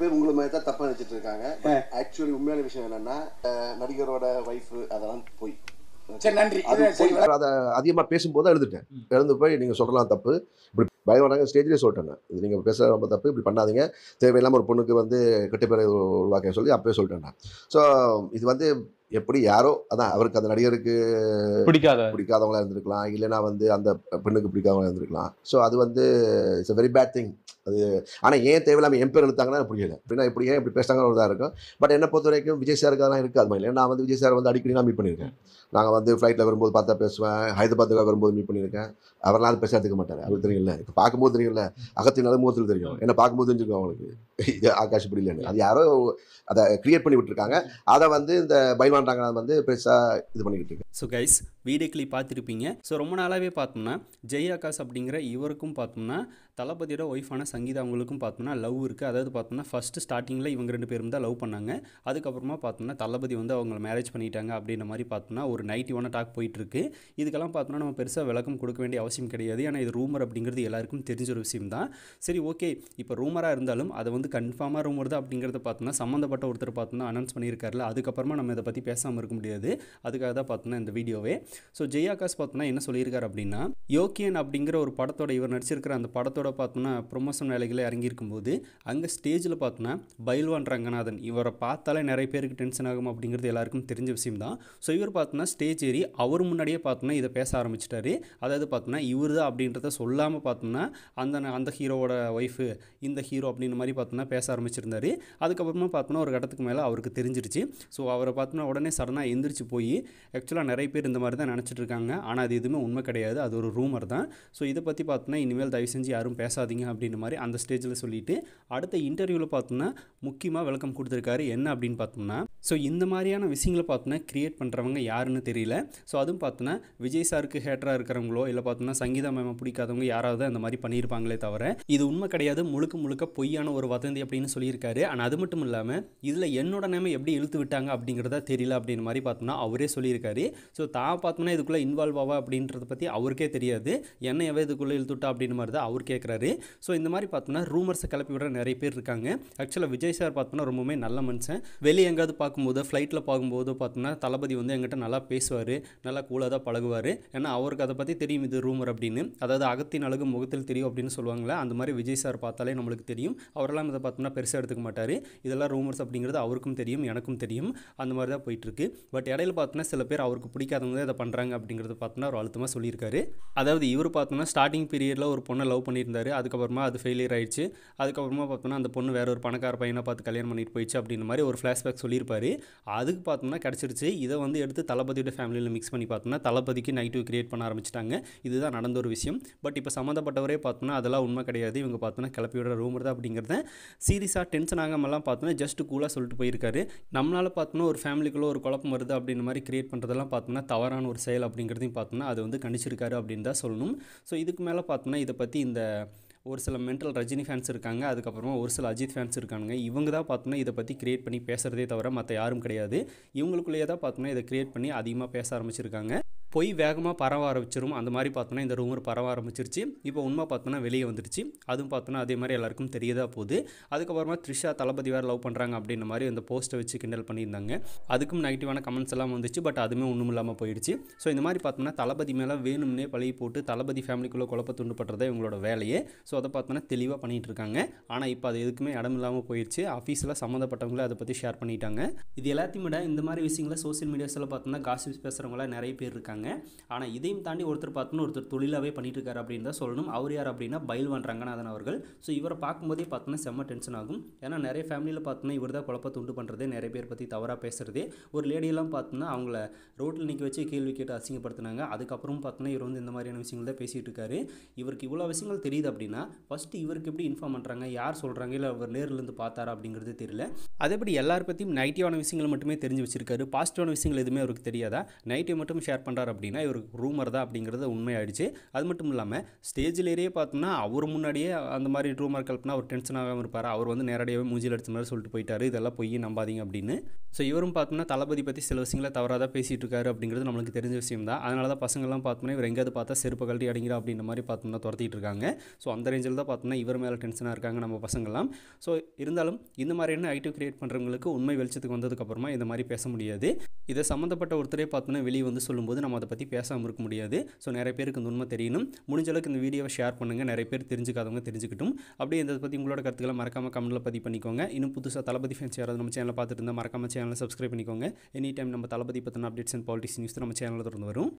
பேர் உங்களை மாதிரி தான் தப்பா நினைச்சிட்டு இருக்காங்க. ஆக்சுவலி உண்மையான விஷயம் என்னன்னா நடிகரோட வைஃப் அதெல்லாம் போய் சரி நன்றி. அதை அதிகமாக பேசும்போது எழுந்துட்டேன். எழுந்து போய் நீங்கள் சொல்லலாம் தப்பு, இப்படி பயவராங்க ஸ்டேஜ்லேயே சொல்லிட்டேன். இது நீங்கள் பேச ரொம்ப தப்பு, இப்படி பண்ணாதீங்க, தேவையில்லாமல் ஒரு பொண்ணுக்கு வந்து கெட்ட பேரை உருவாக்க சொல்லி அப்பயே சொல்லிட்டேன். ஸோ இது வந்து எப்படி யாரோ அதான் அவருக்கு அந்த நடிகருக்கு பிடிக்காதவங்களா இருந்திருக்கலாம், இல்லைன்னா வந்து அந்த பெண்ணுக்கு பிடிக்காதவங்களா இருந்திருக்கலாம். ஸோ அது வந்து இட்ஸ் வெரி பேட் திங். அது ஆனால் ஏன் தேவையில்லாமல் என் பேர் எடுத்தாங்கன்னா புரியல. அப்படின்னா இப்படி ஏன் இப்படி பேசுகிறாங்கன்னு ஒரு இதாக இருக்கும். பட் என்னை பொறுத்த வரைக்கும் விஜய் சாருக்கு அதெல்லாம் இருக்காது மாதிரி. நான் வந்து விஜய் சார் வந்து அடிக்கடி நான் மீட் பண்ணியிருக்கேன். நாங்கள் வந்து ஃப்ளைட்டில் வரும்போது பார்த்தா பேசுவேன், ஹைதராபாத்துக்காக வரும்போது மீட் பண்ணியிருக்கேன். அவரெல்லாம் அது பேச எடுத்துக்க மாட்டார். அவருக்கு தெரியும்ல, இப்போ பார்க்கும்போது தெரியும்ல, அகத்தினால முகத்தில் தெரியும், என்ன பார்க்கும்போது தெரிஞ்சுக்கும் அவங்களுக்கு இது ஆகாஷ் இப்படி இல்லைன்னு. அது யாரோ அதை கிரியேட் பண்ணி விட்டுருக்காங்க. அதை வந்து இந்த பைல்வான்றாங்க வந்து பெருசாக இது பண்ணிக்கிட்டு இருக்கு. ஸோ கைஸ் வீடியோ கிளிப் பார்த்துருப்பீங்க. ஸோ ரொம்ப நாளாகவே பார்த்தோம்னா ஜெய் ஆகாஷ் அப்படிங்கிற இவருக்கும் பார்த்தோம்னா தளபதியோட ஒய்ஃபான சங்கீதா அவங்களுக்கும் பார்த்தோம்னா லவ் இருக்குது. அதாவது பார்த்தோம்னா ஃபஸ்ட்டு ஸ்டார்டிங்கில் இவங்க 2 பேரும் தான் லவ் பண்ணாங்க. அதுக்கப்புறமா பார்த்தோம்னா தளபதி வந்து அவங்கள மேரேஜ் பண்ணிட்டாங்க அப்படின்ற மாதிரி பார்த்தோம்னா ஒரு நைட்டிவான டாக் போயிட்டுருக்கு. இதுக்கெல்லாம் பார்த்தோம்னா நம்ம பெருசாக விளக்கம் கொடுக்க வேண்டிய அவசியம் கிடையாது. ஏன்னா இது ரூமர் அப்படிங்கிறது எல்லாருக்கும் தெரிஞ்ச ஒரு விஷயம் தான். சரி ஓகே, இப்போ ரூமராக இருந்தாலும் அதை வந்து கன்ஃபார்மாக ரூமர் தான் அப்படிங்கிறத பார்த்தோம்னா சம்மந்தப்பட்ட ஒருத்தர் பார்த்தோம்னா அனௌன்ஸ் பண்ணியிருக்காருல, அதுக்கப்புறமா நம்ம இதை பற்றி பேசாமல் இருக்க முடியாது. அதுக்காக தான் பார்த்தோம்னா இந்த வீடியோவே. ஸோ ஜெய் ஆகாஷ் பார்த்தோம்னா என்ன சொல்லியிருக்காரு அப்படின்னா, யோக்கியன் அப்படிங்கிற ஒரு படத்தோட இவர் நடிச்சிருக்கிற அந்த படத்தோட பார்த்தோம்னா ப்ரொமோஷன் வேலைகளை இறங்கியிருக்கும்போது அங்கே ஸ்டேஜில் பார்த்தோன்னா பைல்வான் ரங்கநாதன் இவரை பார்த்தாலே நிறைய பேருக்கு டென்ஷன் ஆகும் அப்படிங்கிறது எல்லாருக்கும் தெரிஞ்ச விஷயம் தான். ஸோ இவர் பார்த்தோன்னா ஸ்டேஜ் ஏறி அவர் முன்னாடியே பார்த்தோன்னா இதை பேச ஆரம்பிச்சிட்டாரு. அதாவது பார்த்தோன்னா இவர் தான் அப்படின்றத சொல்லாமல் பார்த்தோம்னா அந்த ஹீரோவோட ஒய்ஃபு இந்த ஹீரோ அப்படின்ற மாதிரி பார்த்தோன்னா பேச ஆரம்பிச்சிருந்தாரு. அதுக்கப்புறமா பார்த்தோன்னா ஒரு கட்டத்துக்கு மேலே அவருக்கு தெரிஞ்சிருச்சு. ஸோ அவரை பார்த்தோன்னா உடனே சடனாக எந்திரிச்சு போய் ஆக்சுவலாக நிறைய பேர் இந்த மாதிரி தான் நினச்சிட்டு இருக்காங்க. ஆனால் அது எதுவுமே உண்மை கிடையாது, அது ஒரு ரூமர் தான். ஸோ இதை பற்றி பார்த்தோன்னா இனிமேல் தயவு செஞ்சு யாரும் பேசாதீங்க அப்படின்ற மாதிரி அந்த ஸ்டேஜில் சொல்லிவிட்டு அடுத்த இன்டர்வியூவில் பார்த்தோம்னா முக்கியமாக விளக்கம் கொடுத்துருக்காரு. என்ன அப்படின்னு பார்த்தோம்னா, ஸோ இந்த மாதிரியான விஷயங்களை பார்த்தோன்னா கிரியேட் பண்ணுறவங்க யாருன்னு தெரியல. ஸோ அதுவும் பார்த்தோன்னா விஜய் சாருக்கு ஹேட்டராக இருக்கிறவங்களோ இல்லை பார்த்தோன்னா சங்கீதா மேம் பிடிக்காதவங்க யாராவது அந்த மாதிரி பண்ணியிருப்பாங்களே தவிர இது உண்மை கிடையாது, முழுக்க முழுக்க பொய்யான ஒரு வதந்தி அப்படின்னு சொல்லியிருக்காரு. ஆனால் அது மட்டும் இல்லாமல் இதில் என்னோட நேமை எப்படி இழுத்து விட்டாங்க அப்படிங்கிறத தெரியல அப்படின்ற மாதிரி பார்த்தோம்னா அவரே சொல்லியிருக்காரு. ஸோ தான் பார்த்தோம்னா இதுக்குள்ளே இன்வால்வ் ஆவா அப்படின்றத பற்றி அவருக்கே தெரியாது, என்ன எவ்வளோ இதுக்குள்ளே இழுத்துட்டா அப்படின்னு மாதிரி தான் அவர் கேட்குறாரு. ஸோ இந்த மாதிரி பார்த்தோம்னா ரூமர்ஸை கிளப்பி விட நிறைய பேர் இருக்காங்க. ஆக்சுவலாக விஜய் சார் பார்த்தோம்னா ரொம்பவுமே நல்ல மனுஷன். வெளியே எங்கேயாவது பார்க்கும்போது ஃப்ளைட்டில் பார்க்கும்போது பார்த்தோம்னா தளபதி வந்து எங்கிட்ட நல்லா பேசுவார், நல்லா கூலாக தான் பழகுவார். ஏன்னா அவருக்கு அதை பற்றி தெரியும் இது ரூமர் அப்படின்னு. அதாவது அகத்தின் அழகு முகத்தில் தெரியும் அப்படின்னு சொல்லுவாங்களே, அந்த மாதிரி விஜய் சார் பார்த்தாலே நம்மளுக்கு தெரியும். அவரெல்லாம் இதை பார்த்தோம்னா பெருசாக எடுத்துக்க மாட்டார். இதெல்லாம் ரூமர்ஸ் அப்படிங்கிறது அவருக்கும் தெரியும், எனக்கும் தெரியும். அந்த மாதிரி தான் போயிட்டுருக்கு. பட் இடையில பார்த்தோன்னா சில பேர் அவருக்கு பிடிக்காதவங்க இதை பண்ணுறாங்க அப்படிங்கிறது பார்த்தோன்னா ஒரு அழுத்தமாக சொல்லியிருக்காரு. அதாவது இவர் பார்த்தோம்னா ஸ்டார்டிங் பீரியடில் ஒரு பொண்ணை லவ் பண்ணியிருந்தார், அதுக்கப்புறமா அது ஃபெயிலியர் ஆயிடுச்சு. அதுக்கப்புறமா பார்த்தோம்னா அந்த பொண்ணு வேற ஒரு பணக்கார பையனை பார்த்து கல்யாணம் பண்ணிட்டு போயிடுச்சு அப்படின்ற மாதிரி ஒரு ஃப்ளாஷ்பேக் சொல்லியிருப்பாரு. அதுக்கு பார்த்தோம்னா கிடச்சிருச்சு. இதை வந்து எடுத்து தளபதியோட ஃபேமிலியில் மிக்ஸ் பண்ணி பார்த்தோம்னா தளபதிக்கு நெகட்டிவ் கிரியேட் பண்ண ஆரம்பிச்சிட்டாங்க. இதுதான் நடந்த ஒரு விஷயம். பட் இப்போ சம்மந்தப்பட்டவரே பார்த்தோம்னா அதெல்லாம் உண்மை கிடையாது, இவங்க பார்த்தோம்னா கிளப்பி விடுற ரூமர் தான் அப்படிங்கிறத சீரியஸாக டென்ஷன் ஆகாமலாம் பார்த்தோம்னா ஜஸ்ட் கூலாக சொல்லிட்டு போயிருக்காரு. நம்மளால் பார்த்தோம்னா ஒரு ஃபேமிலிக்குள்ளே ஒரு குழப்பம் வருது அப்படின்ற மாதிரி கிரியேட் பண்ணுறதெல்லாம் பார்த்தோம்னா தவறான ஒரு செயல் அப்படிங்கிறதையும் பார்த்தோம்னா அது வந்து கண்டிச்சிருக்காரு அப்படின்னு தான் சொல்லணும். ஸோ இதுக்கு மேலே பார்த்தோம்னா இதை பற்றி இந்த ஒரு சில மென்டல் ரஜினி ஃபேன்ஸ் இருக்காங்க, அதுக்கப்புறமா ஒரு சில அஜித் ஃபேன்ஸ் இருக்காங்க. இவங்க தான் பார்த்தோம்னா இதை பற்றி கிரியேட் பண்ணி பேசுகிறதே தவிர மற்ற யாரும் கிடையாது. இவங்களுக்குள்ளேயே தான் பார்த்தோம்னா இதை கிரியேட் பண்ணி அதிகமாக பேச ஆரம்பிச்சிருக்காங்க. போய் வேகமாக பரவ ஆரம்பிச்சிரும். அந்த மாதிரி பார்த்தோன்னா இந்த ரூமர் பரவ ஆரம்பிச்சிருச்சு. இப்போ உண்மை பார்த்தோன்னா வெளியே வந்துருச்சு. அதுவும் பார்த்தோன்னா அதே மாதிரி எல்லாருக்கும் தெரியதா போகுது. அதுக்கப்புறமா த்ரிஷா தளபதி வேறு லவ் பண்ணுறாங்க அப்படின்ற மாதிரி அந்த போஸ்ட்டை வச்சு கிண்டல் பண்ணியிருந்தாங்க. அதுக்கும் நெகட்டிவான கமெண்ட்ஸ் எல்லாம் வந்துச்சு. பட் அதுவுமே ஒன்றும் இல்லாமல் போயிடுச்சு. ஸோ இந்த மாதிரி பார்த்தோம்னா தளபதி மேலே வேணும்னே பழகி போட்டு தளபதி ஃபேமிலிக்குள்ளே குழப்ப துண்டு பண்ணுறதே இவங்களோட வேலையே. ஸோ அதை பார்த்தோன்னா தெளிவாக பண்ணிகிட்டு இருக்காங்க. ஆனால் இப்போ அது எதுக்குமே இடம் இல்லாமல் போயிடுச்சு. ஆஃபீஸில் சம்மந்தப்பட்டவங்களே அதை பற்றி ஷேர் பண்ணிட்டாங்க. இது எல்லாத்தையும் விட இந்த மாதிரி விஷயங்களை சோசியல் மீடியாஸில் பார்த்தோம்னா காசிப்ஸ் பேசுகிறவங்களாம் நிறைய பேர் இருக்காங்க. ஆனால் இதையும் தாண்டி ஒருத்தர் தொழிலாகவே பண்ணிட்டு இருக்காரு அப்படின்னு தான் சொல்லணும். அவர் யார் அப்படின்னா பைல்வான் ரங்கநாதன் அவர்கள். ஸோ இவரை பார்க்கும்போதே பார்த்தோன்னா செம்ம டென்ஷன் ஆகும். ஏன்னா நிறைய ஃபேமிலியில் பார்த்தோன்னா இவர் தான் குழப்பத்தை உண்டு பண்ணுறது, நிறைய பேர் பற்றி தவறாக பேசுறது. ஒரு லேடியெல்லாம் பார்த்தோன்னா அவங்கள ரோட்டில் நிற்க வச்சு கேள்வி கேட்டு அசிங்கப்படுத்தினாங்க. அதுக்கப்புறம் பார்த்தோன்னா இவர் வந்து இந்த மாதிரியான விஷயங்கள் தான் பேசிகிட்டு இருக்காரு. இவருக்கு இவ்வளோ விஷயங்கள் தெரியுது அப்படின்னா ஃபஸ்ட்டு இவருக்கு எப்படி இன்ஃபார்ம் பண்ணுறாங்க, யார் சொல்கிறாங்க, இல்லை அவர் நேர்லேருந்து பார்த்தாரா அப்படிங்கிறது தெரியல. அதேபடி எல்லார் பற்றியும் நெகட்டிவான விஷயங்கள் மட்டுமே தெரிஞ்சு வச்சிருக்காரு. பாசிட்டிவான விஷயங்கள் எதுவுமே அவருக்கு தெரியாதா, நெகட்டிவ் மட்டும் ஷேர் பண்ணுறாரு சொல்கிறார் அப்படின்னா இவருக்கு ரூமர் தான் அப்படிங்கிறது உண்மையாயிடுச்சு. அது மட்டும் இல்லாமல் ஸ்டேஜிலேயே பார்த்தோம்னா அவர் முன்னாடியே அந்த மாதிரி ரூமர் கல்பனா அவர் டென்ஷன் ஆகாமல் இருப்பார். அவர் வந்து நேரடியாகவே மூஞ்சில் அடிச்ச மாதிரி சொல்லிட்டு போயிட்டாரு, இதெல்லாம் போய் நம்பாதீங்க அப்படின்னு. ஸோ இவரும் பார்த்தோம்னா தளபதி பற்றி சில விஷயங்களை தவறாக தான் பேசிகிட்டு இருக்காரு அப்படிங்கிறது நம்மளுக்கு தெரிஞ்ச விஷயம் தான். அதனால தான் பசங்கள்லாம் பார்த்தோம்னா இவர் எங்கேயாவது பார்த்தா செருப்பு கழட்டி அடிங்கிற அப்படின்ற மாதிரி பார்த்தோம்னா துரத்திட்டு இருக்காங்க. ஸோ அந்த ரேஞ்சில் தான் பார்த்தோம்னா இவர் மேலே டென்ஷனாக இருக்காங்க நம்ம பசங்கள்லாம். ஸோ இருந்தாலும் இந்த மாதிரியான ஐடிவ் கிரியேட் பண்ணுறவங்களுக்கு உண்மை வெளிச்சத்துக்கு வந்ததுக்கப்புறமா இந்த மாதிரி பேச முடியாது. இதை சம்மந்தப்பட்ட ஒருத்தரே பார்த்தோன்னா வெளியே வந்து சொல்லும்போது நம்ம அதை பற்றி பேசாமல் இருக்க முடியாது. ஸோ நிறைய பேருக்கு இந்த உண்மை தெரியணும். முடிஞ்ச அளவுக்கு இந்த வீடியோவை ஷேர் பண்ணுங்கள், நிறைய பேர் தெரிஞ்சுக்காதவங்க தெரிஞ்சுக்கிட்டும். அப்படியே இதை பற்றி உங்களோட கருத்துக்களை மறக்காமல் கமெண்ட்டில் பதிவு பண்ணிக்கோங்க. இன்னும் புதுசாக தளபதி ஃபேன்ஸ் யாராவது நம்ம சேனலை பார்த்துட்டு இருந்தால் மறக்காமல் சேனலை சப்ஸ்கிரைப் பண்ணிக்கோங்க. எனி டைம் நம்ம தளபதி பற்றின அப்டேட்ஸ் அண்ட் பாலிடிக்ஸ் நியூஸ் நம்ம சேனலில் தொடர்ந்து வரும்.